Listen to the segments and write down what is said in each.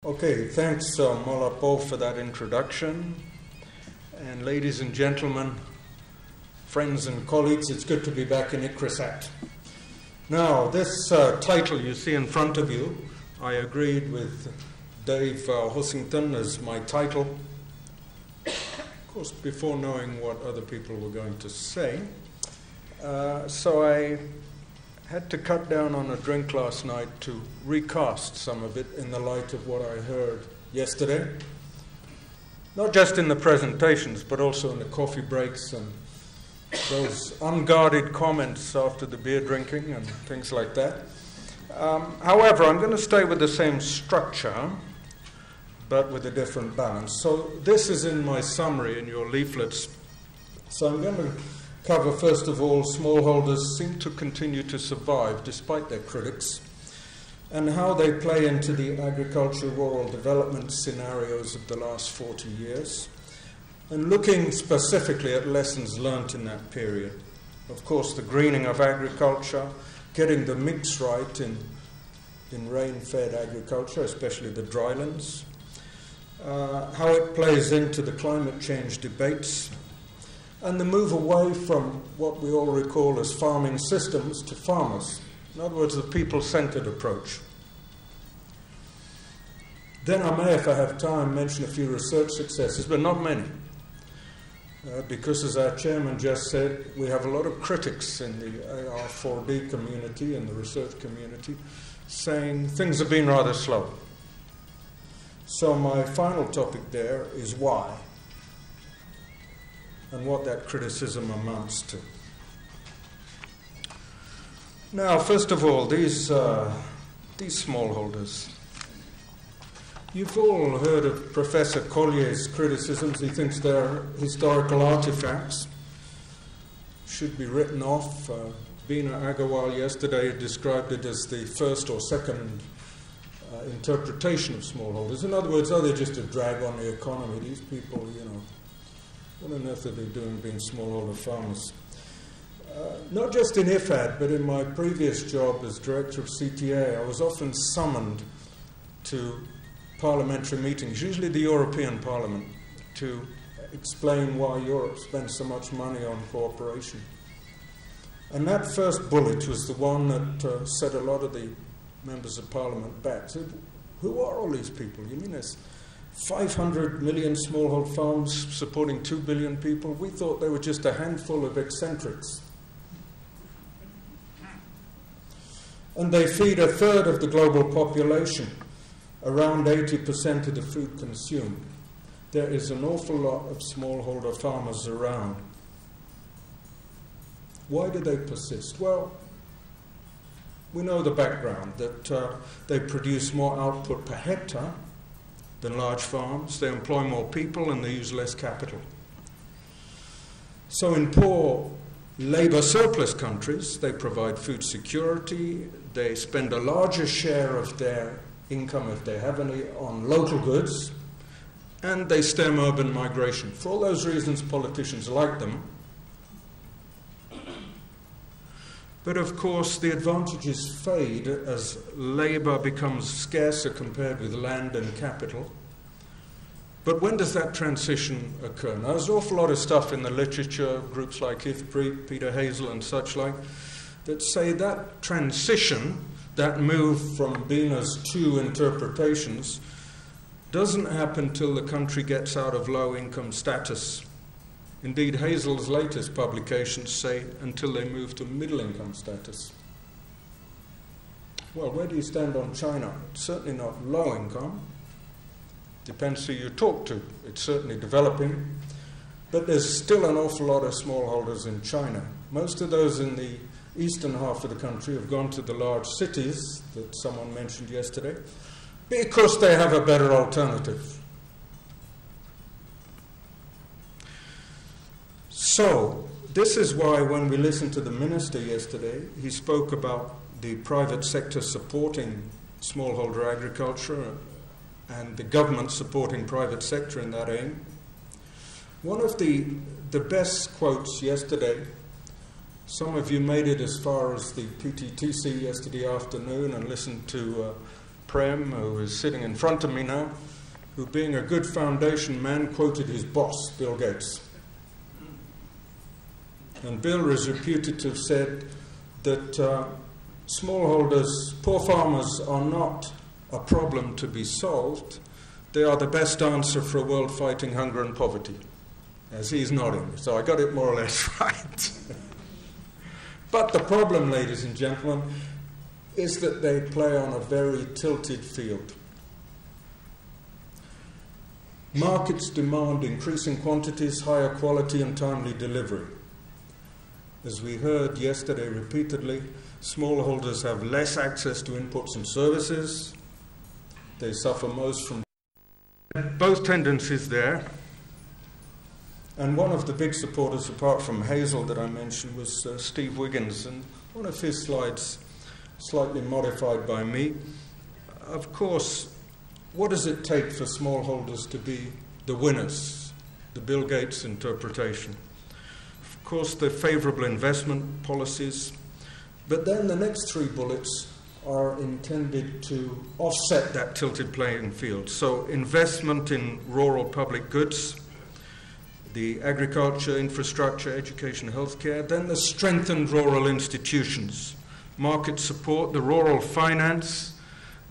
Okay, thanks Molapol for that introduction. And ladies and gentlemen, friends and colleagues, it's good to be back in ICRISAT. Now, this title you see in front of you, I agreed with Dave Hossington as my title. Of course, before knowing what other people were going to say. So I had to cut down on a drink last night to recast some of it in the light of what I heard yesterday. Not just in the presentations, but also in the coffee breaks and those unguarded comments after the beer drinking and things like that. However, I'm going to stay with the same structure, but with a different balance. So this is in my summary in your leaflets. So I'm going to cover, first of all, smallholders seem to continue to survive despite their critics, and how they play into the agriculture-rural development scenarios of the last 40 years, and looking specifically at lessons learnt in that period. Of course, the greening of agriculture, getting the mix right in rain-fed agriculture, especially the drylands, how it plays into the climate change debates, and the move away from what we all recall as farming systems to farmers. In other words, the people-centered approach. Then I may, if I have time, mention a few research successes, but not many. Because as our chairman just said, we have a lot of critics in the AR4D community and the research community saying things have been rather slow. So my final topic there is why, and what that criticism amounts to. Now, first of all, these smallholders. You've all heard of Professor Collier's criticisms. He thinks they're historical artifacts, should be written off. Bina Agarwal yesterday described it as the first or second interpretation of smallholders. In other words, are they just a drag on the economy? These people, you know, what on earth are they doing being smallholder farmers? Not just in IFAD, but in my previous job as director of CTA, I was often summoned to parliamentary meetings, usually the European Parliament, to explain why Europe spends so much money on cooperation. And that first bullet was the one that set a lot of the members of Parliament back. So, who are all these people? You mean there's 500 million smallhold farms supporting 2 billion people? We thought they were just a handful of eccentrics. And they feed a third of the global population, around 80% of the food consumed. There is an awful lot of smallholder farmers around. Why do they persist? Well, we know the background, that they produce more output per hectare than large farms, they employ more people, and they use less capital. So in poor labor surplus countries, they provide food security, they spend a larger share of their income, if they have any, on local goods, and they stem urban migration. For all those reasons, politicians like them. But of course, the advantages fade as labor becomes scarcer compared with land and capital. But when does that transition occur? Now, there's an awful lot of stuff in the literature, groups like IFPRI, Peter Hazel and such like, that say that transition, that move from Bina's two interpretations, doesn't happen till the country gets out of low-income status. Indeed, Hazel's latest publications say until they move to middle-income status. Well, where do you stand on China? It's certainly not low-income. Depends who you talk to. It's certainly developing. But there's still an awful lot of smallholders in China. Most of those in the eastern half of the country have gone to the large cities that someone mentioned yesterday because they have a better alternative. So, this is why when we listened to the minister yesterday, he spoke about the private sector supporting smallholder agriculture and the government supporting private sector in that aim. One of the best quotes yesterday, some of you made it as far as the PTTC yesterday afternoon and listened to Prem, who is sitting in front of me now, who, being a good foundation man, quoted his boss, Bill Gates. And Bill is reputed to have said that smallholders, poor farmers, are not a problem to be solved. They are the best answer for a world fighting hunger and poverty. As he's nodding, so I got it more or less right. But the problem, ladies and gentlemen, is that they play on a very tilted field. Markets demand increasing quantities, higher quality and timely delivery. As we heard yesterday repeatedly, smallholders have less access to inputs and services. They suffer most from both tendencies there. And one of the big supporters, apart from Hazel that I mentioned, was Steve Wiggins. And one of his slides, slightly modified by me. Of course, what does it take for smallholders to be the winners? The Bill Gates interpretation. Of course, the favorable investment policies. But then the next three bullets are intended to offset that tilted playing field. So investment in rural public goods, the agriculture, infrastructure, education, healthcare, then the strengthened rural institutions, market support, the rural finance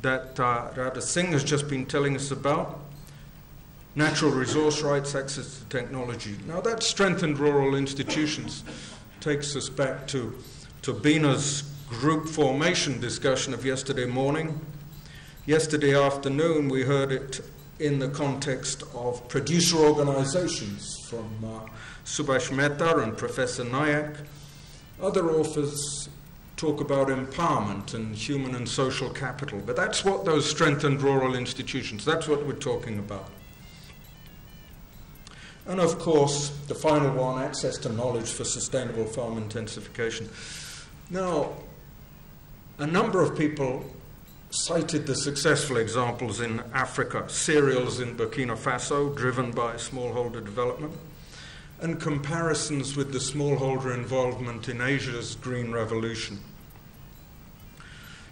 that Radha Singh has just been telling us about, natural resource rights, access to technology. Now that strengthened rural institutions takes us back to Bina's group formation discussion of yesterday morning. Yesterday afternoon we heard it in the context of producer organizations from Subhash Mehta and Professor Nayak. Other authors talk about empowerment and human and social capital, but that's what those strengthened rural institutions, that's what we're talking about. And of course, the final one, access to knowledge for sustainable farm intensification. Now, a number of people cited the successful examples in Africa, cereals in Burkina Faso, driven by smallholder development, and comparisons with the smallholder involvement in Asia's Green Revolution.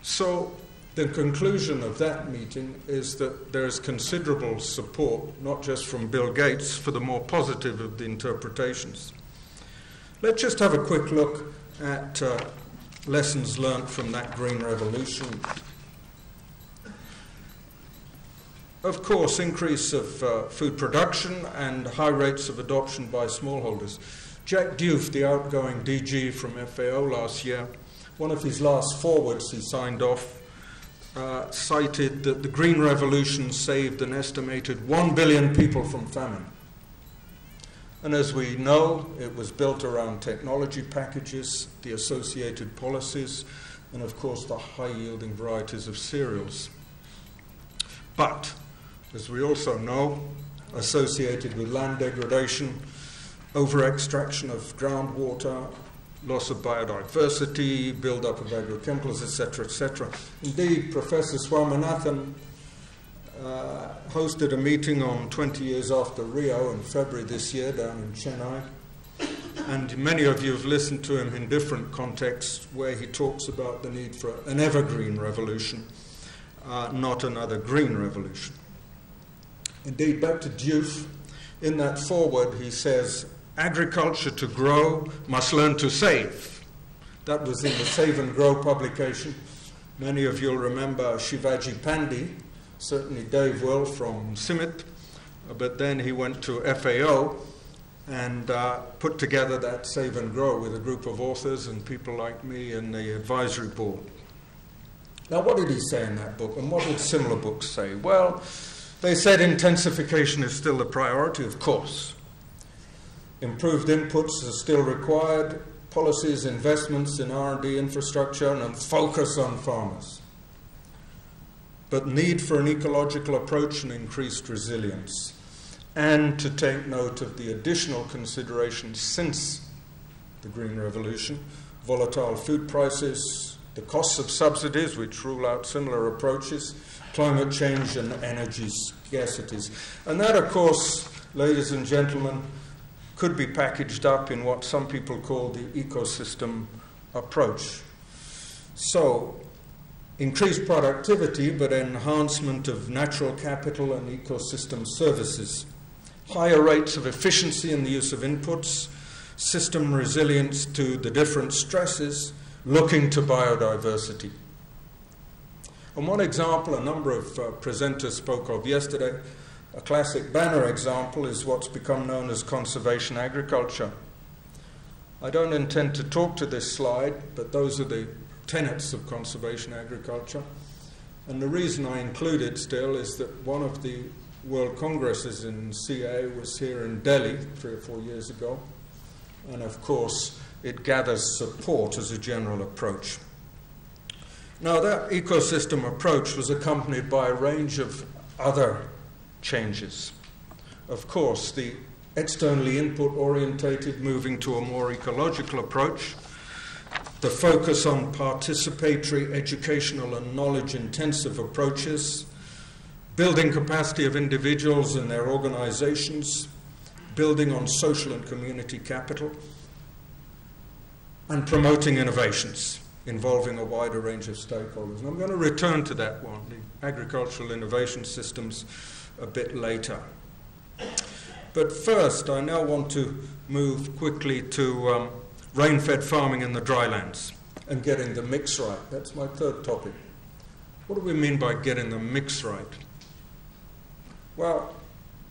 So the conclusion of that meeting is that there is considerable support, not just from Bill Gates, for the more positive of the interpretations. Let's just have a quick look at lessons learned from that Green Revolution. Of course, increase of food production and high rates of adoption by smallholders. Jack Diouf, the outgoing DG from FAO last year, one of his last forwards he signed off, cited that the Green Revolution saved an estimated 1 billion people from famine. And as we know, it was built around technology packages, the associated policies, and of course the high-yielding varieties of cereals. But as we also know, associated with land degradation, over-extraction of groundwater, loss of biodiversity, build-up of agrochemicals, etc., etc. Indeed, Professor Swaminathan hosted a meeting on 20 years after Rio in February this year down in Chennai. And many of you have listened to him in different contexts where he talks about the need for an evergreen revolution, not another green revolution. Indeed, back to Diouf, in that foreword he says, agriculture to grow must learn to save. That was in the Save and Grow publication. Many of you will remember Shivaji Pandey, certainly Dave will from CIMIT, but then he went to FAO and put together that Save and Grow with a group of authors and people like me and the advisory board. Now, what did he say in that book, and what did similar books say? Well, they said intensification is still the priority, of course. Improved inputs are still required, policies, investments in R&D infrastructure, and a focus on farmers. But need for an ecological approach and increased resilience, and to take note of the additional considerations since the Green Revolution, volatile food prices, the costs of subsidies, which rule out similar approaches, climate change and energy scarcities. And that, of course, ladies and gentlemen, could be packaged up in what some people call the ecosystem approach. So, increased productivity, but enhancement of natural capital and ecosystem services, higher rates of efficiency in the use of inputs, system resilience to the different stresses, looking to biodiversity. And one example a number of presenters spoke of yesterday, a classic banner example, is what's become known as conservation agriculture. I don't intend to talk to this slide, but those are the tenets of conservation agriculture. And the reason I include it still is that one of the World Congresses in CA was here in Delhi 3 or 4 years ago. And of course, it gathers support as a general approach. Now, that ecosystem approach was accompanied by a range of other changes. Of course, the externally input-orientated, moving to a more ecological approach, the focus on participatory, educational and knowledge-intensive approaches, building capacity of individuals and their organizations, building on social and community capital, and promoting innovations involving a wider range of stakeholders. And I'm going to return to that one, the agricultural innovation systems, a bit later. But first, I now want to move quickly to rain-fed farming in the drylands and getting the mix right. That's my third topic. What do we mean by getting the mix right? Well,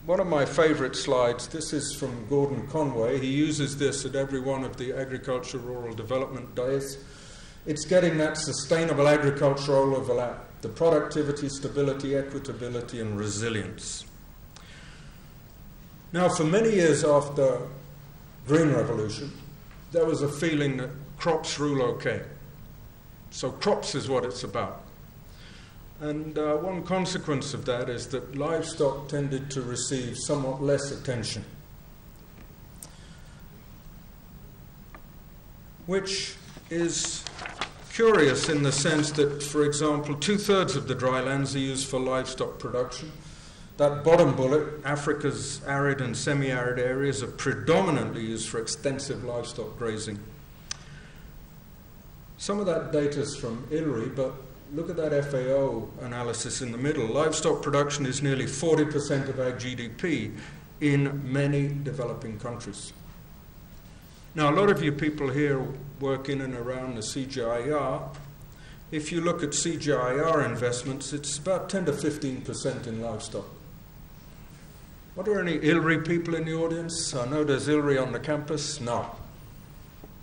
one of my favorite slides, this is from Gordon Conway. He uses this at every one of the agriculture rural development days. It's getting that sustainable agricultural overlap, the productivity, stability, equitability, and resilience. Now, for many years after Green Revolution, there was a feeling that crops rule okay. So crops is what it's about. And one consequence of that is that livestock tended to receive somewhat less attention, which is curious in the sense that, for example, 2/3 of the drylands are used for livestock production. That bottom bullet, Africa's arid and semi-arid areas, are predominantly used for extensive livestock grazing. Some of that data is from ILRI, but look at that FAO analysis in the middle. Livestock production is nearly 40% of our GDP in many developing countries. Now, a lot of you people here work in and around the CGIAR. If you look at CGIAR investments, it's about 10 to 15% in livestock. Are there any ILRI people in the audience? I know there's ILRI on the campus. No.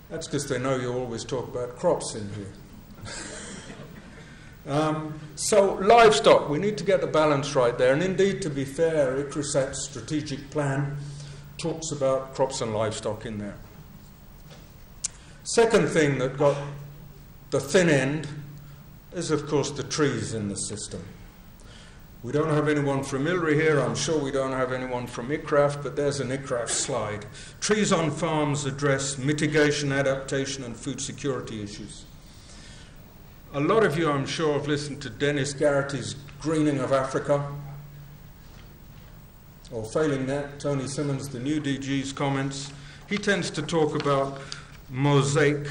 That's because they know you always talk about crops in here. So livestock, we need to get the balance right there. And indeed, to be fair, ICRISAT's strategic plan talks about crops and livestock in there. Second thing that got the thin end is, of course, the trees in the system. We don't have anyone from ILRI here. I'm sure we don't have anyone from ICRAF, but there's an ICRAF slide. Trees on farms address mitigation, adaptation, and food security issues. A lot of you, I'm sure, have listened to Dennis Garrity's Greening of Africa, or failing that, Tony Simmons, the new DG's comments. He tends to talk about mosaic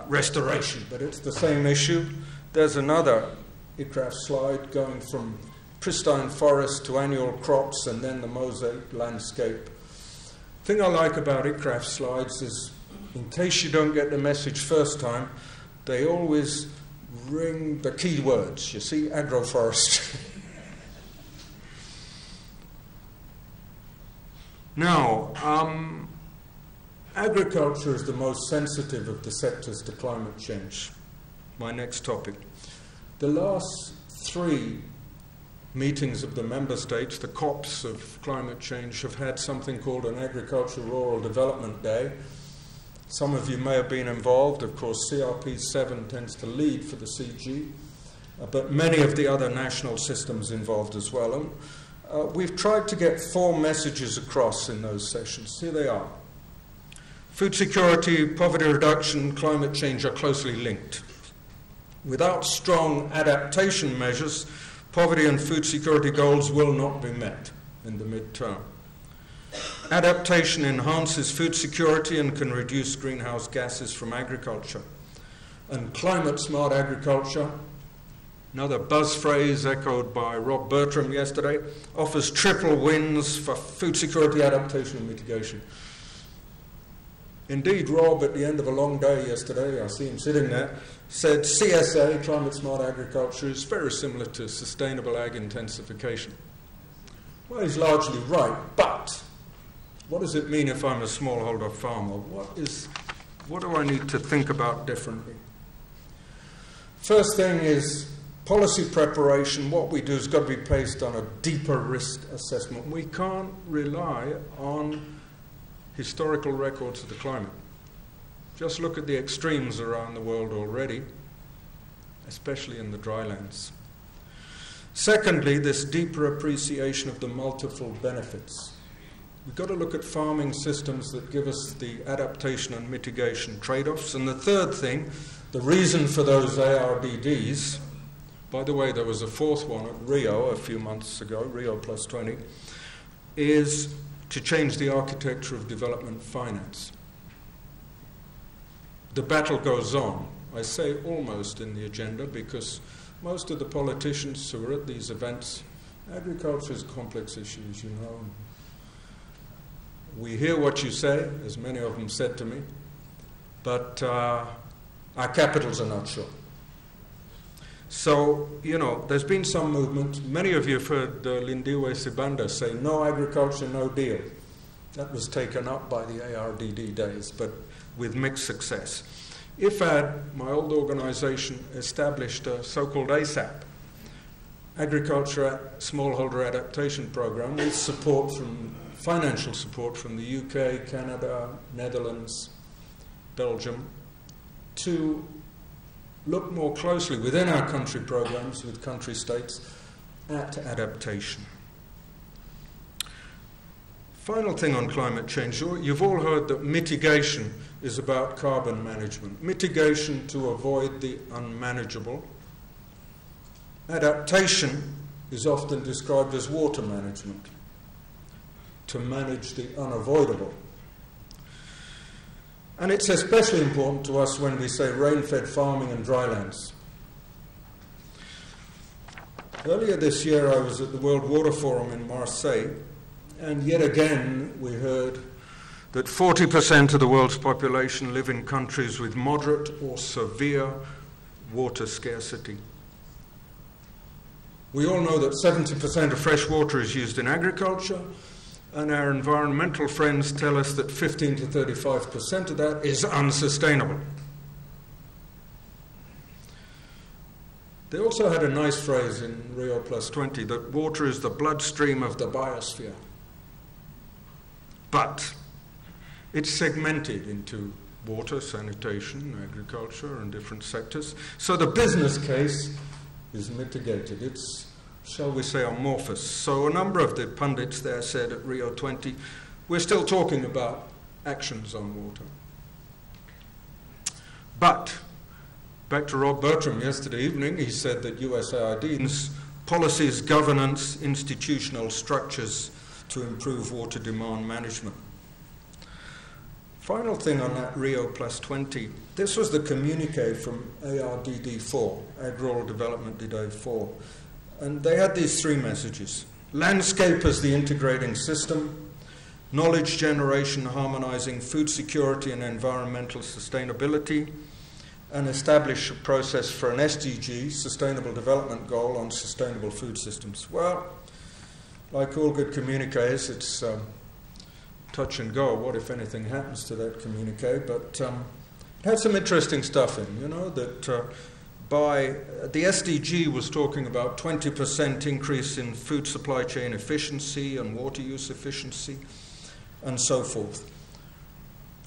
restoration, but it's the same issue. There's another ICRAF slide going from pristine forest to annual crops and then the mosaic landscape. The thing I like about ICRAF slides is, in case you don't get the message first time, they always ring the key words. You see, agroforestry. Now, agriculture is the most sensitive of the sectors to climate change. My next topic. The last 3 meetings of the member states, the COPs of climate change, have had something called an Agricultural Rural Development Day. Some of you may have been involved. Of course, CRP 7 tends to lead for the CG, but many of the other national systems involved as well. And we've tried to get 4 messages across in those sessions. Here they are. Food security, poverty reduction, climate change are closely linked. Without strong adaptation measures, poverty and food security goals will not be met in the midterm. Adaptation enhances food security and can reduce greenhouse gases from agriculture. and climate-smart agriculture, another buzz phrase echoed by Rob Bertram yesterday, offers triple wins for food security, adaptation and mitigation. Indeed, Rob, at the end of a long day yesterday, I see him sitting there, said CSA, climate-smart agriculture, is very similar to sustainable ag intensification. Well, he's largely right, but what does it mean if I'm a smallholder farmer? What do I need to think about differently? First thing is policy preparation. What we do has got to be based on a deeper risk assessment. We can't rely on historical records of the climate. Just look at the extremes around the world already, especially in the drylands. Secondly, this deeper appreciation of the multiple benefits. We've got to look at farming systems that give us the adaptation and mitigation trade-offs. And the third thing, the reason for those ARDDs, by the way, there was a fourth one at Rio a few months ago, Rio +20, is to change the architecture of development finance. The battle goes on. I say almost in the agenda because most of the politicians who are at these events, agriculture is a complex issue, as you know. We hear what you say, as many of them said to me, but our capitals are not sure. So, you know, there's been some movement. Many of you have heard Lindiwe Sibanda say, no agriculture, no deal. That was taken up by the ARDD days, but with mixed success. IFAD, my old organization, established a so-called ASAP, Agriculture Smallholder Adaptation Program, with support from, financial support from the UK, Canada, Netherlands, Belgium, to look more closely within our country programs with country states at adaptation. Final thing on climate change, you've all heard that mitigation is about carbon management. Mitigation to avoid the unmanageable. Adaptation is often described as water management, to manage the unavoidable. And it's especially important to us when we say rain-fed farming and drylands. Earlier this year I was at the World Water Forum in Marseille, and yet again we heard that 40% of the world's population live in countries with moderate or severe water scarcity. We all know that 70% of fresh water is used in agriculture, and our environmental friends tell us that 15 to 35% of that is unsustainable. They also had a nice phrase in Rio +20 that water is the bloodstream of the biosphere. But it's segmented into water, sanitation, agriculture, and different sectors. So the business case is mitigated. It's, shall we say, amorphous. So a number of the pundits there said at Rio 20, we're still talking about actions on water. But, back to Rob Bertram yesterday evening, he said that USAID's policies, governance, institutional structures to improve water demand management. Final thing on that Rio +20, this was the communique from ARDD4, Ag-Rural Development Day 4. And they had these three messages. Landscape as the integrating system, knowledge generation harmonizing food security and environmental sustainability, and establish a process for an SDG, Sustainable Development Goal, on sustainable food systems. Well, like all good communiques, it's touch and go. What, if anything, happens to that communique? But it had some interesting stuff in, you know, that the SDG was talking about 20% increase in food supply chain efficiency and water use efficiency, and so forth.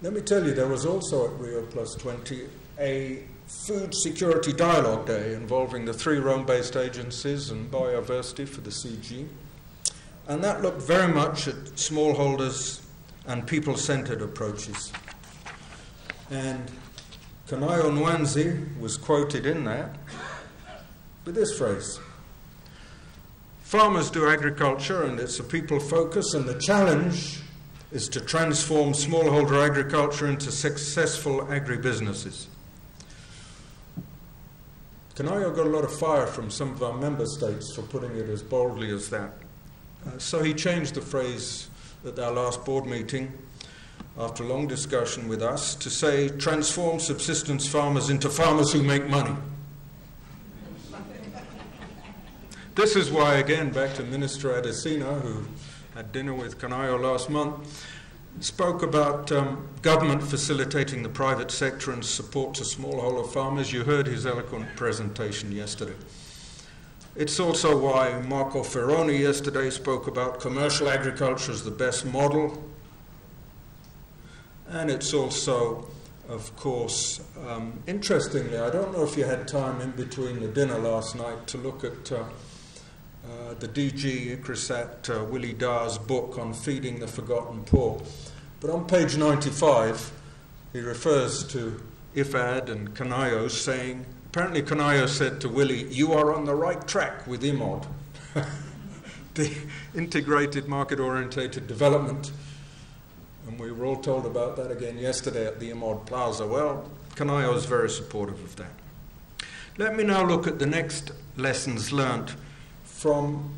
Let me tell you, there was also at Rio +20 a food security dialogue day involving the 3 Rome-based agencies and biodiversity for the CG. And that looked very much at smallholders and people-centered approaches. And Kanayo Nwanzi was quoted in that with this phrase: farmers do agriculture and it's a people focus, and the challenge is to transform smallholder agriculture into successful agribusinesses. Canayo got a lot of fire from some of our member states for putting it as boldly as that. So he changed the phrase at our last board meeting, after a long discussion with us, to say, transform subsistence farmers into farmers who make money. This is why, again, back to Minister Adesina, who had dinner with Canayo last month, spoke about government facilitating the private sector and support to smallholder farmers. You heard his eloquent presentation yesterday. It's also why Marco Ferroni yesterday spoke about commercial agriculture as the best model. And it's also, of course, interestingly, I don't know if you had time in between the dinner last night to look at the DG ICRISAT Willie Dahr's book on feeding the forgotten poor. But on page 95, he refers to IFAD and Canayo, saying, apparently Canayo said to Willie, you are on the right track with IMOD, the Integrated Market-Orientated Development. And we were all told about that again yesterday at the IMOD Plaza. Well, Canayo is very supportive of that. Let me now look at the next lessons learnt from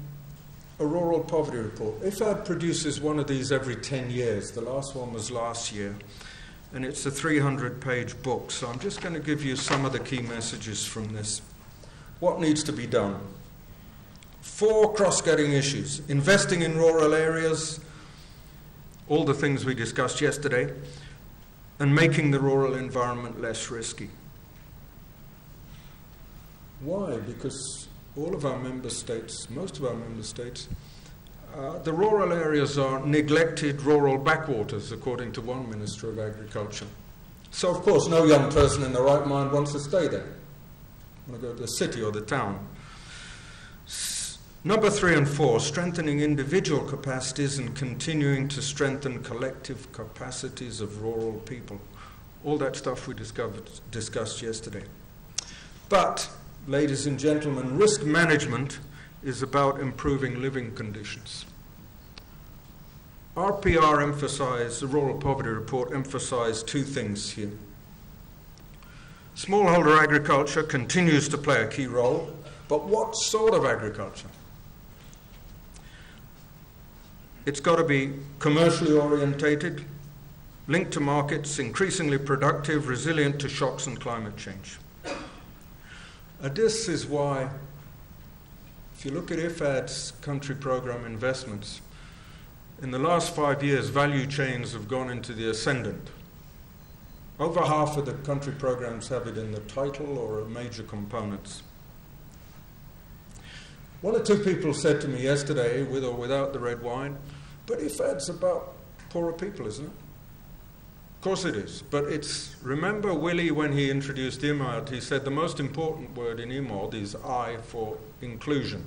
a rural poverty report. IFAD produces one of these every 10 years. The last one was last year. And it's a 300-page book. So I'm just going to give you some of the key messages from this. What needs to be done? 4 cross-cutting issues. Investing in rural areas, all the things we discussed yesterday, and making the rural environment less risky. Why? Because all of our member states, most of our member states, the rural areas are neglected rural backwaters, according to one Minister of Agriculture. So, of course, no young person in their right mind wants to stay there. Want to go to the city or the town. Number 3 and 4, strengthening individual capacities and continuing to strengthen collective capacities of rural people. All that stuff we discussed yesterday. But, ladies and gentlemen, risk management is about improving living conditions. RPR emphasized, the Rural Poverty Report emphasized 2 things here. Smallholder agriculture continues to play a key role, but what sort of agriculture? It's got to be commercially orientated, linked to markets, increasingly productive, resilient to shocks and climate change. This is why, if you look at IFAD's country program investments, in the last 5 years, value chains have gone into the ascendant. Over half of the country programs have it in the title or major components. 1 or 2 people said to me yesterday, with or without the red wine, but IFAD's about poorer people, isn't it? Of course it is, but it's, remember Willie when he introduced IMOD, he said the most important word in IMOD is I for inclusion.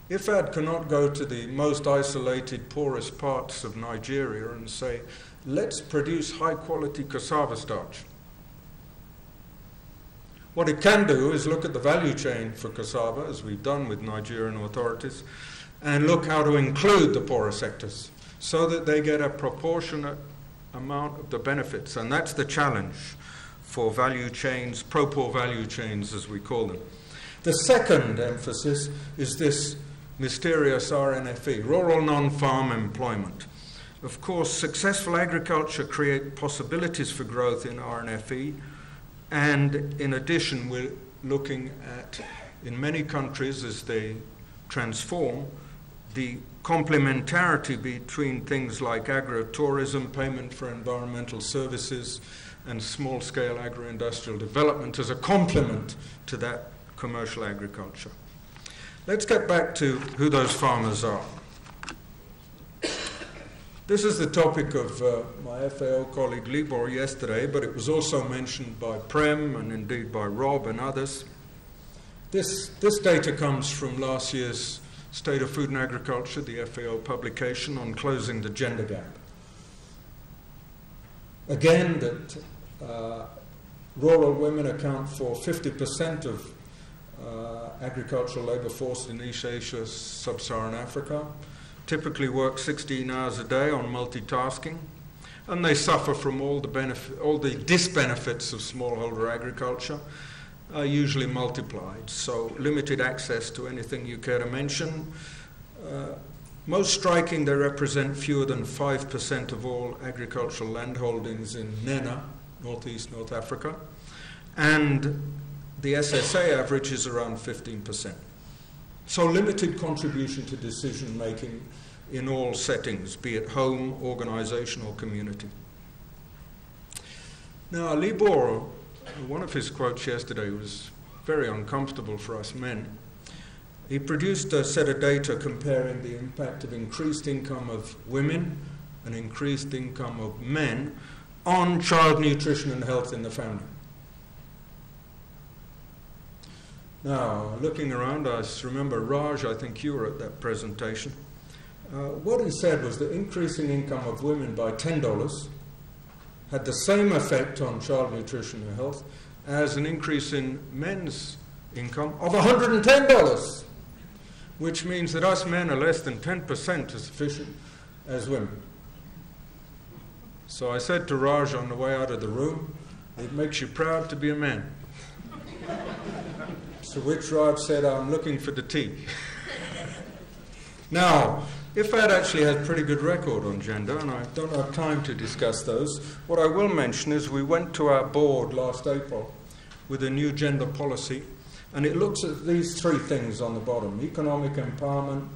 IFAD cannot go to the most isolated, poorest parts of Nigeria and say, let's produce high-quality cassava starch. What it can do is look at the value chain for cassava, as we've done with Nigerian authorities, and look how to include the poorer sectors so that they get a proportionate amount of the benefits. And that's the challenge for value chains, pro-poor value chains, as we call them. The second emphasis is this mysterious RNFE, rural non-farm employment. Of course, successful agriculture creates possibilities for growth in RNFE, and in addition, we're looking at, in many countries as they transform, the complementarity between things like agro-tourism, payment for environmental services, and small-scale agro-industrial development as a complement to that commercial agriculture. Let's get back to who those farmers are. This is the topic of my FAO colleague Libor yesterday, but it was also mentioned by Prem and indeed by Rob and others. This data comes from last year's State of Food and Agriculture, the FAO publication on closing the gender gap. Again, that rural women account for 50% of agricultural labor force in East Asia, Sub-Saharan Africa, typically work 16 hours a day on multitasking, and they suffer from all the disbenefits of smallholder agriculture, are usually multiplied. So limited access to anything you care to mention. Most striking, they represent fewer than 5% of all agricultural land holdings in NENA, Northeast North Africa, and the SSA average is around 15%. So limited contribution to decision making in all settings, be it home, organization, or community. Now, Libor, one of his quotes yesterday was very uncomfortable for us men. He produced a set of data comparing the impact of increased income of women and increased income of men on child nutrition and health in the family. Now, looking around, I remember Raj, I think you were at that presentation. What he said was that increasing income of women by $10 had the same effect on child nutrition and health as an increase in men's income of $110, which means that us men are less than 10% as efficient as women. So I said to Raj on the way out of the room, it makes you proud to be a man. To which Raj said, I'm looking for the tea. Now, IFAD actually has a pretty good record on gender, and I don't have time to discuss those. What I will mention is we went to our board last April with a new gender policy, and it looks at these three things on the bottom: economic empowerment,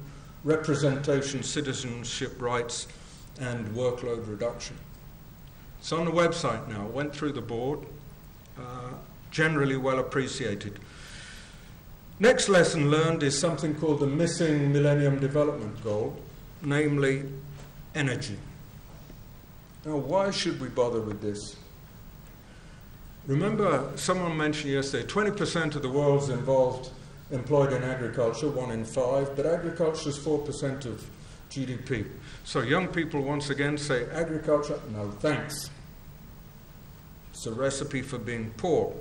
representation, citizenship rights, and workload reduction. It's on the website now, went through the board, generally well appreciated. Next lesson learned is something called the missing Millennium Development Goal, namely energy. Now, why should we bother with this? Remember, someone mentioned yesterday, 20% of the world's employed in agriculture, 1 in 5, but agriculture is 4% of GDP. So young people once again say, agriculture, no thanks. It's a recipe for being poor.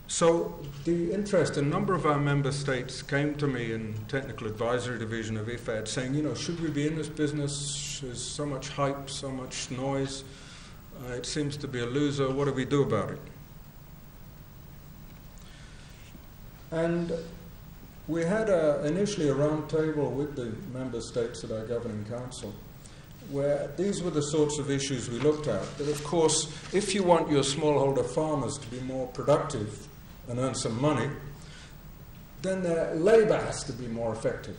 So the interest, a number of our member states came to me in Technical Advisory Division of IFAD saying, you know, should we be in this business? There's so much hype, so much noise. It seems to be a loser. What do we do about it? And we had initially a round table with the member states at our governing council where these were the sorts of issues we looked at. But of course, if you want your smallholder farmers to be more productive and earn some money, then their labour has to be more effective.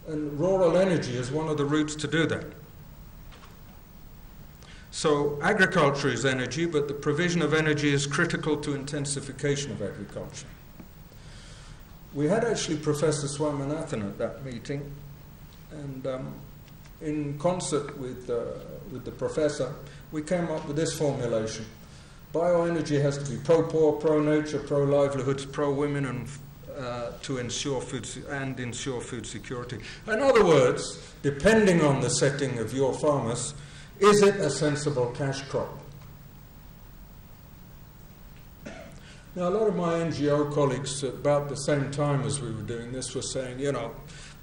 And rural energy is one of the routes to do that. So agriculture is energy, but the provision of energy is critical to intensification of agriculture. We had actually Professor Swaminathan at that meeting, and in concert with the professor, we came up with this formulation. Bioenergy has to be pro-poor, pro-nature, pro-livelihoods, pro-women, and to ensure food security. In other words, depending on the setting of your farmers, is it a sensible cash crop? Now, a lot of my NGO colleagues at about the same time as we were doing this were saying, you know,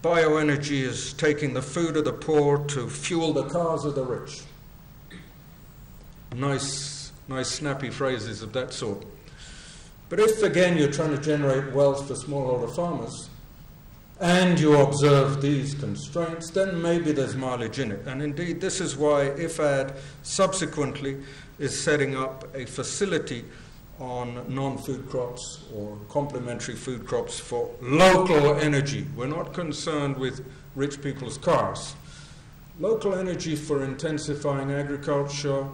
bioenergy is taking the food of the poor to fuel the cars of the rich. Nice snappy phrases of that sort. But if, again, you're trying to generate wealth for smallholder farmers, and you observe these constraints, then maybe there's mileage in it. And indeed, this is why IFAD subsequently is setting up a facility on non-food crops or complementary food crops for local energy. We're not concerned with rich people's cars. Local energy for intensifying agriculture,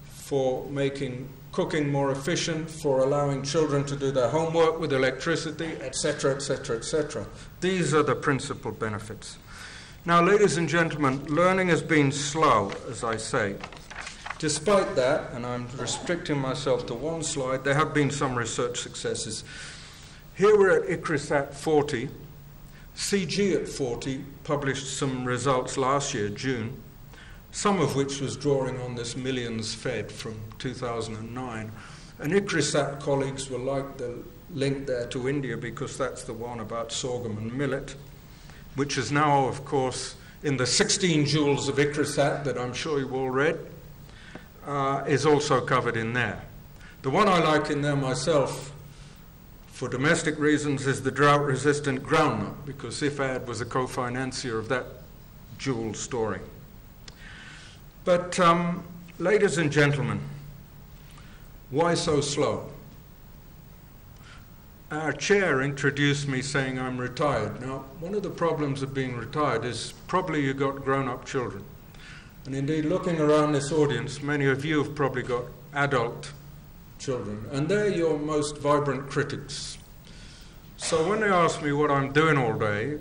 for making cooking more efficient, for allowing children to do their homework with electricity, etc., etc., etc. These are the principal benefits. Now, ladies and gentlemen, learning has been slow, as I say. Despite that, and I'm restricting myself to one slide, there have been some research successes. Here we're at ICRISAT 40. CG at 40 published some results last year, June, some of which was drawing on this millions fed from 2009. And ICRISAT colleagues will like the link there to India because that's the one about sorghum and millet, which is now, of course, in the 16 joules of ICRISAT that I'm sure you've all read, is also covered in there. The one I like in there myself, for domestic reasons, is the drought-resistant groundnut, because IFAD was a co-financier of that joule story. But, ladies and gentlemen, why so slow? Our chair introduced me saying I'm retired. Now, one of the problems of being retired is probably you've got grown-up children. And indeed, looking around this audience, many of you have probably got adult children, and they're your most vibrant critics. So when they ask me what I'm doing all day,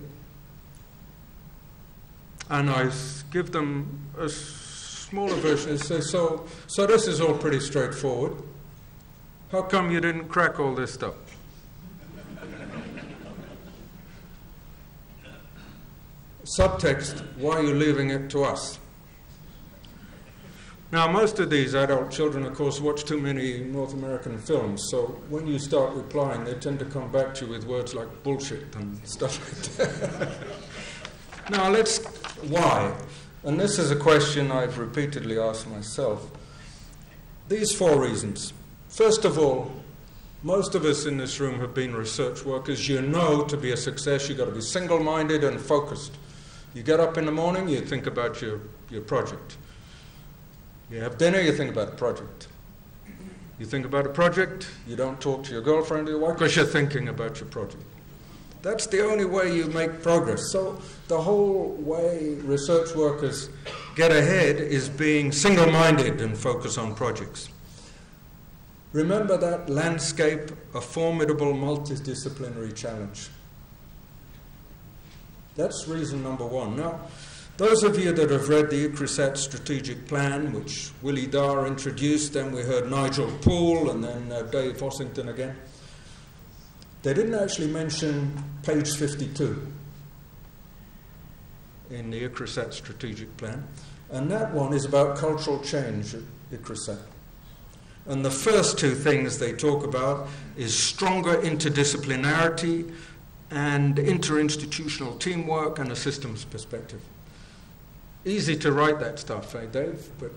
and I give them a smaller version, they say, so this is all pretty straightforward. How come you didn't crack all this stuff? Subtext, why are you leaving it to us? Now, most of these adult children, of course, watch too many North American films, so when you start replying, they tend to come back to you with words like bullshit and stuff like that. Now, why? And this is a question I've repeatedly asked myself. These 4 reasons. First of all, most of us in this room have been research workers. You know, to be a success, you've got to be single-minded and focused. You get up in the morning, you think about your project. You have dinner, you think about a project. You think about a project, you don't talk to your girlfriend or your wife because you're thinking about your project. That's the only way you make progress. So the whole way research workers get ahead is being single-minded and focus on projects. Remember that landscape, a formidable multidisciplinary challenge. That's reason number 1. Now, those of you that have read the ICRISAT strategic plan, which Willie Dar introduced, then we heard Nigel Poole and then Dave Ossington again, they didn't actually mention page 52 in the ICRISAT strategic plan. And that one is about cultural change at ICRISAT. And the first 2 things they talk about is stronger interdisciplinarity and interinstitutional teamwork and a systems perspective. Easy to write that stuff, eh, Dave? But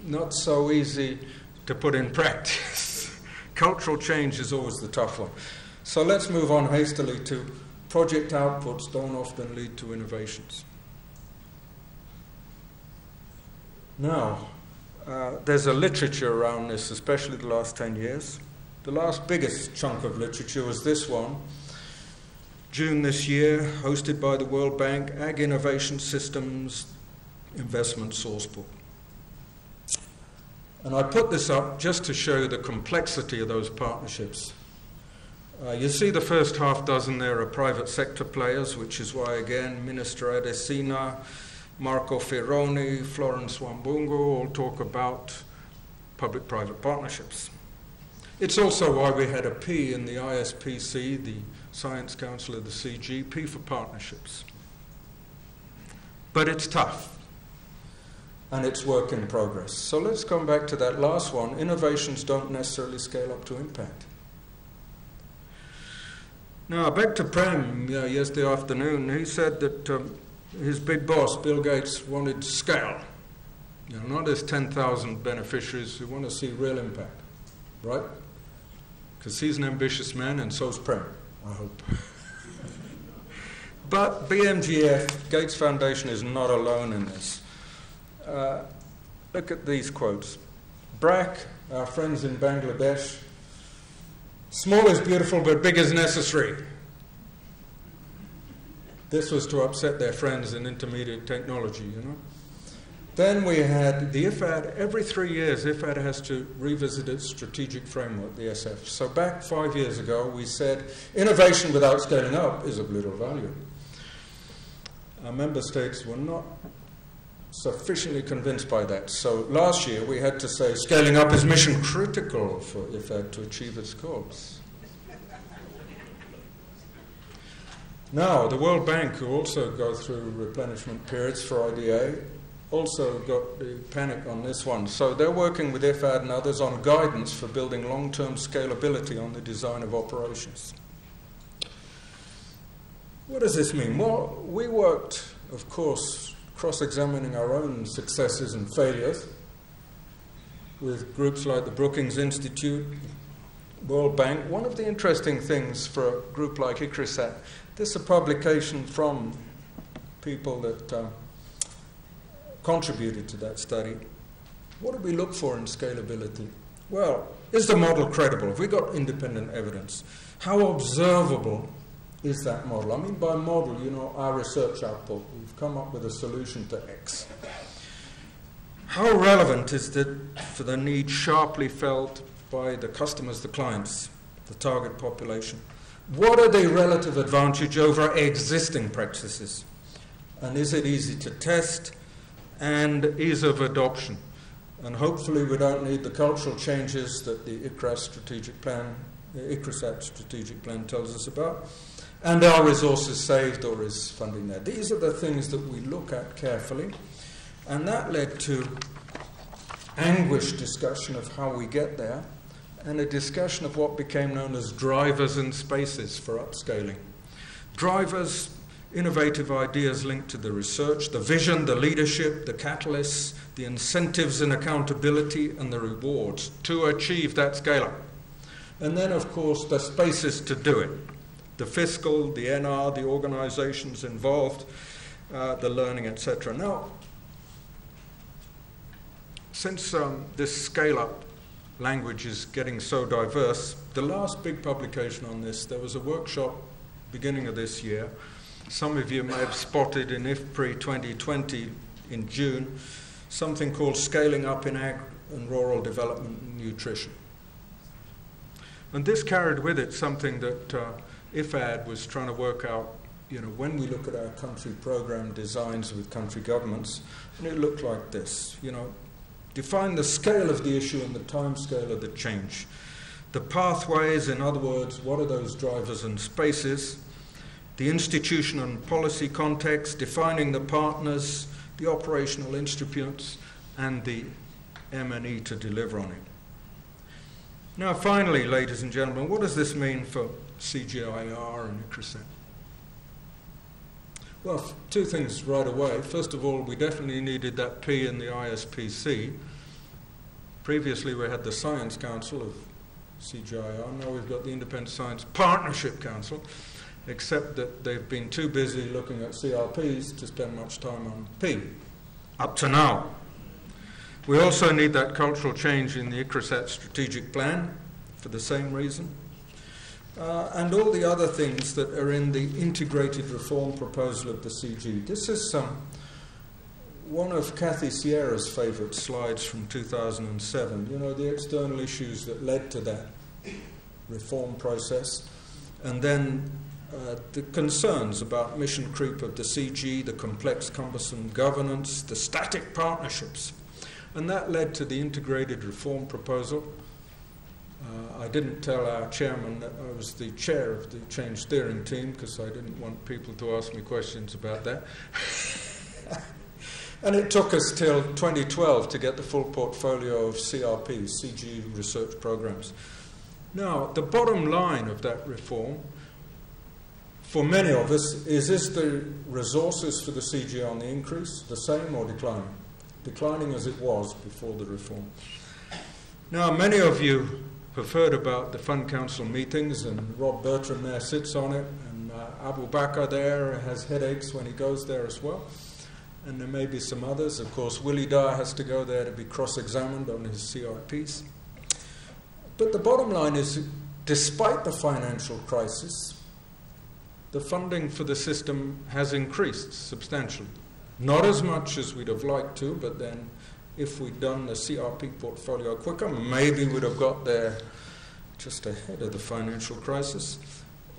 not so easy to put in practice. Cultural change is always the tough one. So let's move on hastily to project outputs don't often lead to innovations. Now, there's a literature around this, especially the last 10 years. The last biggest chunk of literature was this one, June this year, hosted by the World Bank, Ag Innovation Systems Investment Sourcebook. And I put this up just to show you the complexity of those partnerships. You see the first half dozen there are private sector players, which is why, again, Minister Adesina, Marco Ferroni, Florence Wambungo all talk about public-private partnerships. It's also why we had a P in the ISPC, the Science Council of the CG, P for partnerships. But it's tough, and it's work in progress. So let's come back to that last one. Innovations don't necessarily scale up to impact. Now, back to Prem yesterday afternoon. He said that his big boss, Bill Gates, wanted scale. Not his 10,000 beneficiaries who want to see real impact, right? Because he's an ambitious man, and so's Prem, I hope. But BMGF, Gates Foundation, is not alone in this. Look at these quotes. BRAC, our friends in Bangladesh, small is beautiful, but big is necessary. This was to upset their friends in intermediate technology, Then we had the IFAD. Every 3 years, IFAD has to revisit its strategic framework, the SF. So back 5 years ago, we said innovation without scaling up is of little value. Our member states were not sufficiently convinced by that. So last year, we had to say scaling up is mission critical for IFAD to achieve its goals. Now, the World Bank, who also go through replenishment periods for IDA, also got the panic on this one. So they're working with IFAD and others on guidance for building long-term scalability on the design of operations. What does this mean? Well, we worked, of course, cross-examining our own successes and failures with groups like the Brookings Institute, World Bank. One of the interesting things for a group like ICRISAT, this is a publication from people that contributed to that study. What do we look for in scalability? Well, is the model credible? Have we got independent evidence? How observable is that model? I mean by model, you know, our research output. We've come up with a solution to X. How relevant is it for the need sharply felt by the customers, the clients, the target population? What are the relative advantage over existing practices? And is it easy to test and ease of adoption? And hopefully we don't need the cultural changes that the ICRASAT strategic plan tells us about. And are resources saved, or is funding there? These are the things that we look at carefully. And that led to anguished discussion of how we get there, and a discussion of what became known as drivers and spaces for upscaling. Drivers, innovative ideas linked to the research, the vision, the leadership, the catalysts, the incentives and accountability, and the rewards to achieve that scale-up. And then, of course, the spaces to do it. The fiscal, the NR, the organizations involved, the learning, etc. Now, since this scale-up language is getting so diverse, the last big publication on this, there was a workshop beginning of this year. Some of you may have spotted in IFPRI 2020 in June, something called Scaling Up in Ag and Rural Development and Nutrition. And this carried with it something that IFAD was trying to work out, you know, when we look at our country program designs with country governments, and it looked like this, you know, define the scale of the issue and the time scale of the change. The pathways, in other words, what are those drivers and spaces? The institutional and policy context, defining the partners, the operational instruments, and the M&E to deliver on it. Now, finally, ladies and gentlemen, what does this mean for CGIAR and ICRISAT? Well, two things right away. First of all, we definitely needed that P in the ISPC. Previously, we had the Science Council of CGIAR. Now we've got the Independent Science Partnership Council, except that they've been too busy looking at CRPs to spend much time on P, up to now. We also need that cultural change in the ICRISAT strategic plan for the same reason. And all the other things that are in the integrated reform proposal of the CG. This is one of Kathy Sierra's favorite slides from 2007. You know, the external issues that led to that reform process. And then the concerns about mission creep of the CG, the complex, cumbersome governance, the static partnerships. And that led to the integrated reform proposal. I didn't tell our chairman that I was the chair of the change steering team because I didn't want people to ask me questions about that. And it took us till 2012 to get the full portfolio of CRP, CG research programs. Now, the bottom line of that reform, for many of us, is the resources for the CG on the increase, the same or declining? Declining as it was before the reform. Now, many of you have heard about the Fund Council meetings, and Rob Bertram there sits on it, and Abu Bakr there has headaches when he goes there as well. And there may be some others. Of course, Willie Dyer has to go there to be cross-examined on his CRPs. But the bottom line is, despite the financial crisis, the funding for the system has increased substantially. Not as much as we'd have liked to, but then if we'd done the CRP portfolio quicker, maybe we'd have got there just ahead of the financial crisis,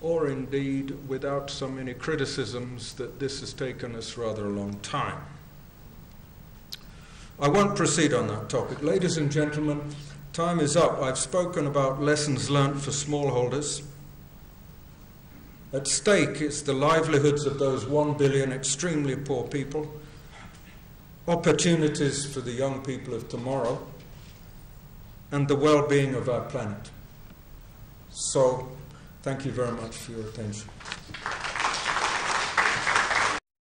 or indeed without so many criticisms that this has taken us rather a long time. I won't proceed on that topic. Ladies and gentlemen, time is up. I've spoken about lessons learned for smallholders. At stake is the livelihoods of those 1 billion extremely poor people, opportunities for the young people of tomorrow, and the well-being of our planet. So, thank you very much for your attention.